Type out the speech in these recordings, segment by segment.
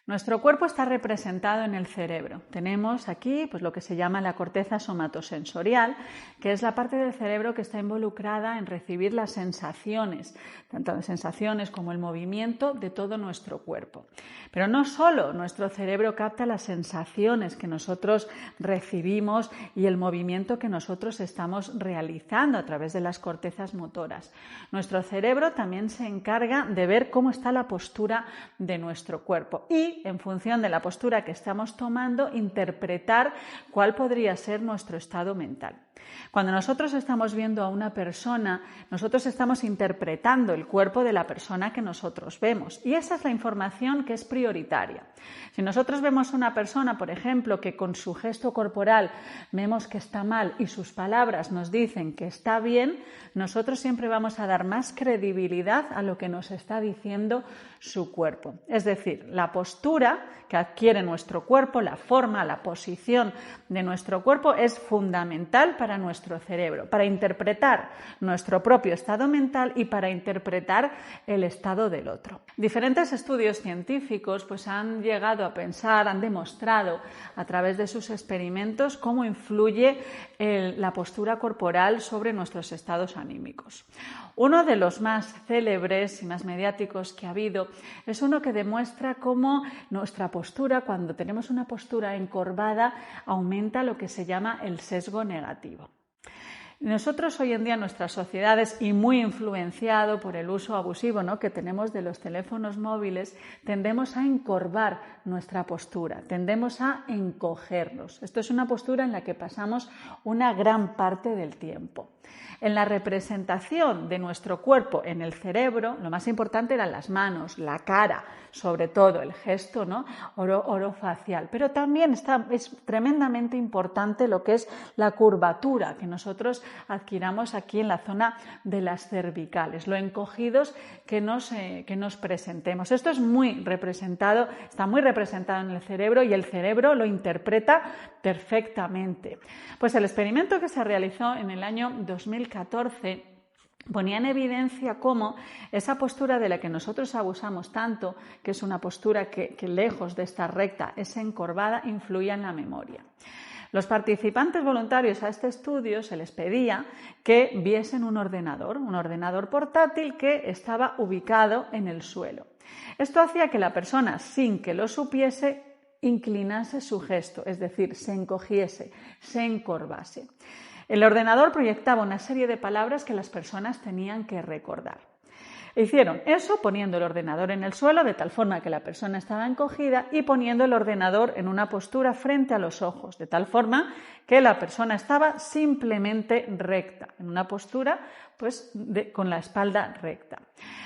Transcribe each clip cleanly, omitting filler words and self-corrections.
Nuestro cuerpo está representado en el cerebro. Tenemos aquí lo que se llama la corteza somatosensorial, que es la parte del cerebro que está involucrada en recibir las sensaciones, tanto las sensaciones como el movimiento de todo nuestro cuerpo. Pero no solo nuestro cerebro capta las sensaciones que nosotros recibimos y el movimiento que nosotros estamos realizando a través de las cortezas motoras. Nuestro cerebro también se encarga de ver cómo está la postura de nuestro cuerpo y, en función de la postura que estamos tomando, interpretar cuál podría ser nuestro estado mental. Cuando nosotros estamos viendo a una persona, nosotros estamos interpretando el cuerpo de la persona que nosotros vemos y esa es la información que es prioritaria. Si nosotros vemos a una persona, por ejemplo, que con su gesto corporal vemos que está mal y sus palabras nos dicen que está bien, nosotros siempre vamos a dar más credibilidad a lo que nos está diciendo su cuerpo. Es decir, la postura que adquiere nuestro cuerpo, la forma, la posición de nuestro cuerpo es fundamental para nuestro cerebro, para interpretar nuestro propio estado mental y para interpretar el estado del otro. Diferentes estudios científicos han llegado a pensar, han demostrado a través de sus experimentos cómo influye la postura corporal sobre nuestros estados anímicos. Uno de los más célebres y más mediáticos que ha habido es uno que demuestra cómo nuestra postura, cuando tenemos una postura encorvada, aumenta lo que se llama el sesgo negativo. Nosotros hoy en día en nuestras sociedades, y muy influenciado por el uso abusivo que tenemos de los teléfonos móviles, tendemos a encorvar nuestra postura, tendemos a encogernos. Esto es una postura en la que pasamos una gran parte del tiempo. En la representación de nuestro cuerpo en el cerebro, lo más importante eran las manos, la cara, sobre todo el gesto orofacial, pero también es tremendamente importante lo que es la curvatura que nosotros adquiramos aquí en la zona de las cervicales, lo encogidos que nos presentemos. Esto es está muy representado en el cerebro y el cerebro lo interpreta perfectamente. Pues el experimento que se realizó en el año 2014 ponía en evidencia cómo esa postura de la que nosotros abusamos tanto, que es una postura que lejos de estar recta es encorvada, influía en la memoria. Los participantes voluntarios a este estudio se les pedía que viesen un ordenador portátil que estaba ubicado en el suelo. Esto hacía que la persona, sin que lo supiese, inclinase su gesto, es decir, se encogiese, se encorvase. El ordenador proyectaba una serie de palabras que las personas tenían que recordar. Hicieron eso poniendo el ordenador en el suelo de tal forma que la persona estaba encogida y poniendo el ordenador en una postura frente a los ojos, de tal forma que la persona estaba simplemente recta, en una postura con la espalda recta.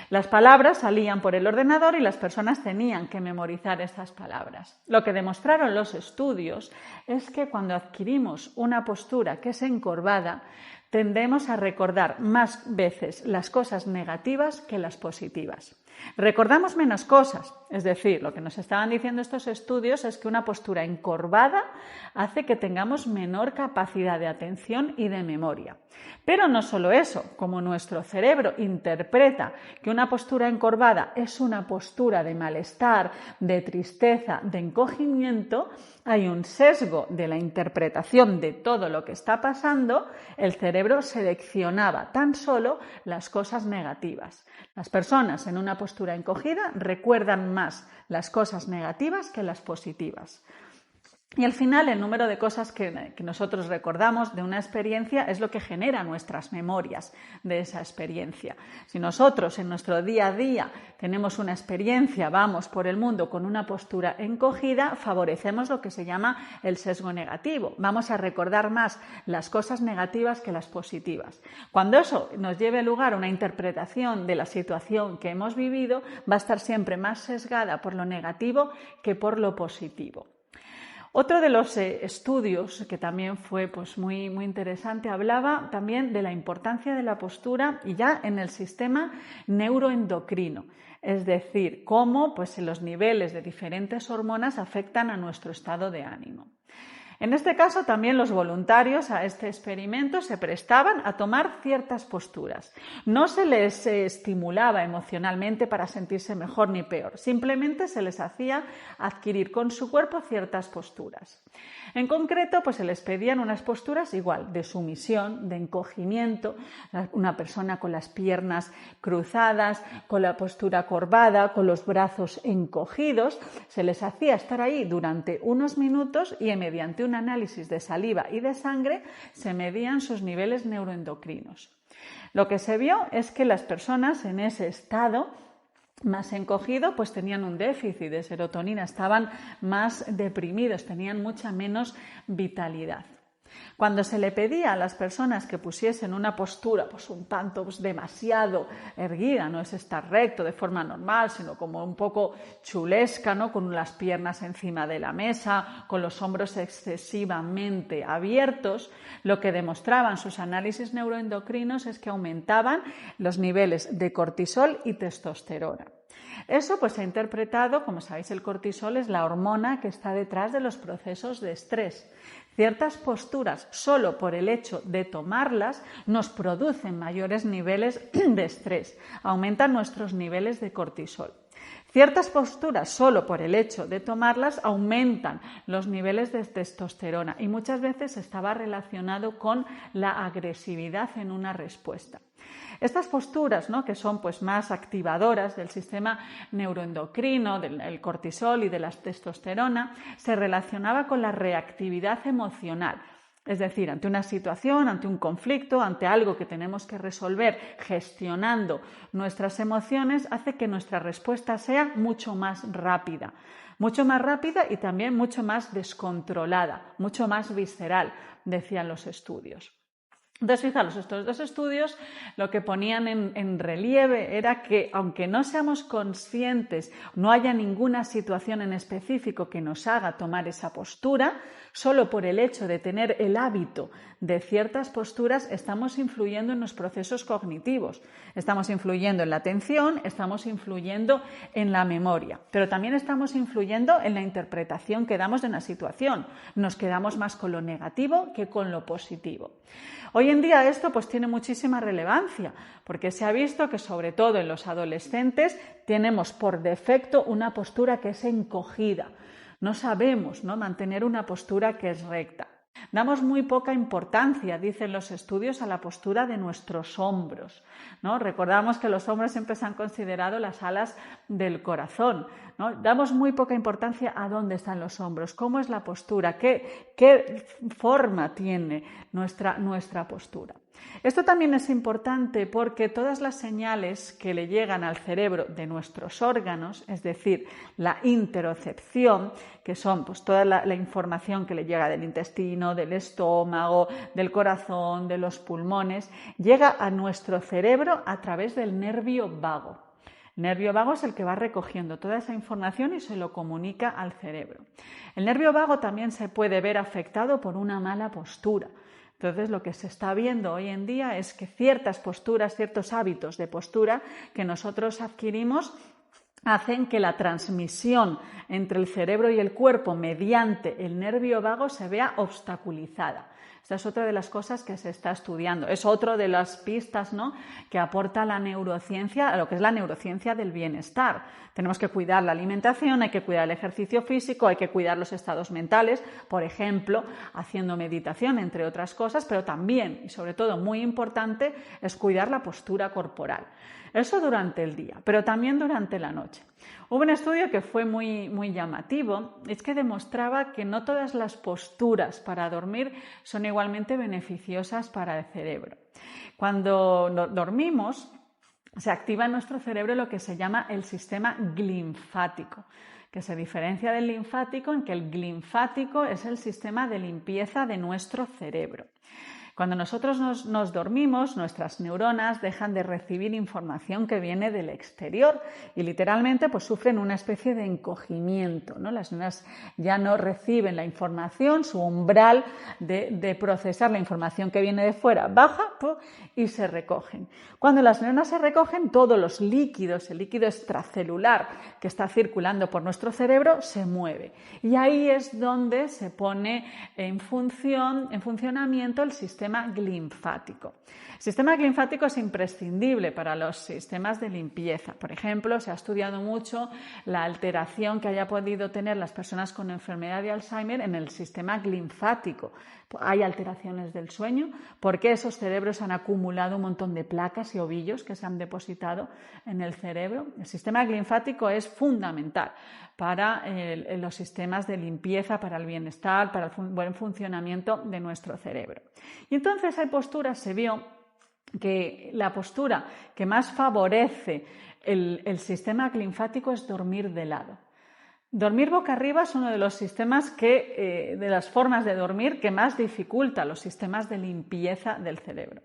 Las palabras salían por el ordenador y las personas tenían que memorizar esas palabras. Lo que demostraron los estudios es que cuando adquirimos una postura que es encorvada, tendemos a recordar más veces las cosas negativas que las positivas. Recordamos menos cosas, es decir, lo que nos estaban diciendo estos estudios es que una postura encorvada hace que tengamos menor capacidad de atención y de memoria. Pero no solo eso, como nuestro cerebro interpreta que una postura encorvada es una postura de malestar, de tristeza, de encogimiento, hay un sesgo de la interpretación de todo lo que está pasando, el cerebro seleccionaba tan solo las cosas negativas. Las personas en una postura encogida recuerdan más las cosas negativas que las positivas. Y al final el número de cosas que nosotros recordamos de una experiencia es lo que genera nuestras memorias de esa experiencia. Si nosotros en nuestro día a día tenemos una experiencia, vamos por el mundo con una postura encogida, favorecemos lo que se llama el sesgo negativo. Vamos a recordar más las cosas negativas que las positivas. Cuando eso nos lleve lugar a una interpretación de la situación que hemos vivido, va a estar siempre más sesgada por lo negativo que por lo positivo. Otro de los estudios que también fue muy interesante hablaba también de la importancia de la postura y ya en el sistema neuroendocrino, es decir, cómo los niveles de diferentes hormonas afectan a nuestro estado de ánimo. En este caso, también los voluntarios a este experimento se prestaban a tomar ciertas posturas. No se les estimulaba emocionalmente para sentirse mejor ni peor, simplemente se les hacía adquirir con su cuerpo ciertas posturas. En concreto, pues se les pedían unas posturas igual, de sumisión, de encogimiento, una persona con las piernas cruzadas, con la postura corvada, con los brazos encogidos. Se les hacía estar ahí durante unos minutos y mediante un análisis de saliva y de sangre se medían sus niveles neuroendocrinos. Lo que se vio es que las personas en ese estado más encogido, pues tenían un déficit de serotonina, estaban más deprimidos, tenían mucha menos vitalidad. Cuando se le pedía a las personas que pusiesen una postura pues un tanto demasiado erguida, no es estar recto de forma normal, sino como un poco chulesca, ¿no? Con las piernas encima de la mesa, con los hombros excesivamente abiertos, lo que demostraban sus análisis neuroendocrinos es que aumentaban los niveles de cortisol y testosterona. Eso pues se ha interpretado, como sabéis, el cortisol es la hormona que está detrás de los procesos de estrés. Ciertas posturas, solo por el hecho de tomarlas, nos producen mayores niveles de estrés, aumentan nuestros niveles de cortisol. Ciertas posturas, solo por el hecho de tomarlas, aumentan los niveles de testosterona y muchas veces estaba relacionado con la agresividad en una respuesta. Estas posturas, ¿no?, que son pues más activadoras del sistema neuroendocrino, del cortisol y de la testosterona, se relacionaba con la reactividad emocional. Es decir, ante una situación, ante un conflicto, ante algo que tenemos que resolver gestionando nuestras emociones, hace que nuestra respuesta sea mucho más rápida y también mucho más descontrolada, mucho más visceral, decían los estudios. Entonces, fijaros, estos dos estudios lo que ponían en relieve era que, aunque no seamos conscientes, no haya ninguna situación en específico que nos haga tomar esa postura, solo por el hecho de tener el hábito de ciertas posturas estamos influyendo en los procesos cognitivos, estamos influyendo en la atención, estamos influyendo en la memoria, pero también estamos influyendo en la interpretación que damos de una situación. Nos quedamos más con lo negativo que con lo positivo. Hoy en día esto pues tiene muchísima relevancia porque se ha visto que sobre todo en los adolescentes tenemos por defecto una postura que es encogida. No sabemos, ¿no?, mantener una postura que es recta. Damos muy poca importancia, dicen los estudios, a la postura de nuestros hombros, ¿no? Recordamos que los hombros siempre se han considerado las alas del corazón, ¿no? Damos muy poca importancia a dónde están los hombros, cómo es la postura, qué forma tiene nuestra postura. Esto también es importante porque todas las señales que le llegan al cerebro de nuestros órganos, es decir, la interocepción, que son pues toda la información que le llega del intestino, del estómago, del corazón, de los pulmones, llega a nuestro cerebro a través del nervio vago. El nervio vago es el que va recogiendo toda esa información y se lo comunica al cerebro. El nervio vago también se puede ver afectado por una mala postura. Entonces, lo que se está viendo hoy en día es que ciertas posturas, ciertos hábitos de postura que nosotros adquirimos hacen que la transmisión entre el cerebro y el cuerpo mediante el nervio vago se vea obstaculizada. Esta es otra de las cosas que se está estudiando. Es otra de las pistas, ¿no?, que aporta la neurociencia, a lo que es la neurociencia del bienestar. Tenemos que cuidar la alimentación, hay que cuidar el ejercicio físico, hay que cuidar los estados mentales, por ejemplo, haciendo meditación, entre otras cosas, pero también, y sobre todo muy importante, es cuidar la postura corporal. Eso durante el día, pero también durante la noche. Hubo un estudio que fue muy llamativo, es que demostraba que no todas las posturas para dormir son igualmente beneficiosas para el cerebro. Cuando dormimos, se activa en nuestro cerebro lo que se llama el sistema linfático, que se diferencia del linfático en que el linfático es el sistema de limpieza de nuestro cerebro. Cuando nosotros nos dormimos, nuestras neuronas dejan de recibir información que viene del exterior y literalmente pues sufren una especie de encogimiento, ¿no? Las neuronas ya no reciben la información, su umbral de procesar la información que viene de fuera baja y se recogen. Cuando las neuronas se recogen, todos los líquidos, el líquido extracelular que está circulando por nuestro cerebro se mueve y ahí es donde se pone en funcionamiento el sistema linfático. El sistema linfático es imprescindible para los sistemas de limpieza. Por ejemplo, se ha estudiado mucho la alteración que haya podido tener las personas con enfermedad de Alzheimer en el sistema linfático. Hay alteraciones del sueño porque esos cerebros han acumulado un montón de placas y ovillos que se han depositado en el cerebro. El sistema linfático es fundamental para los sistemas de limpieza, para el bienestar, para el buen funcionamiento de nuestro cerebro. Y entonces hay posturas, se vio que la postura que más favorece el sistema linfático es dormir de lado. Dormir boca arriba es uno de los sistemas de las formas de dormir que más dificulta los sistemas de limpieza del cerebro.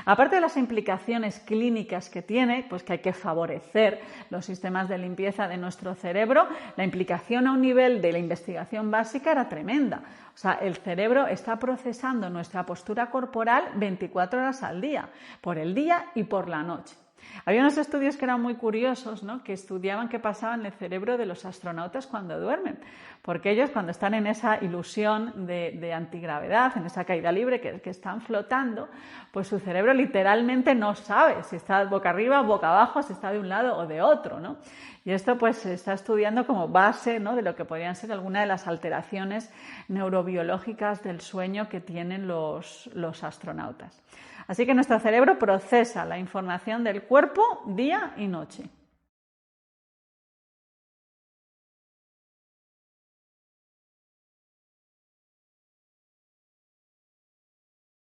Aparte de las implicaciones clínicas que tiene, pues que hay que favorecer los sistemas de limpieza de nuestro cerebro, la implicación a un nivel de la investigación básica era tremenda. O sea, el cerebro está procesando nuestra postura corporal 24 horas al día, por el día y por la noche. Había unos estudios que eran muy curiosos, ¿no? Que estudiaban qué pasaba en el cerebro de los astronautas cuando duermen, porque ellos cuando están en esa ilusión de antigravedad, en esa caída libre que están flotando, pues su cerebro literalmente no sabe si está boca arriba o boca abajo, si está de un lado o de otro, ¿no? Y esto pues se está estudiando como base, ¿no? De lo que podrían ser algunas de las alteraciones neurobiológicas del sueño que tienen los astronautas. Así que nuestro cerebro procesa la información del cuerpo día y noche.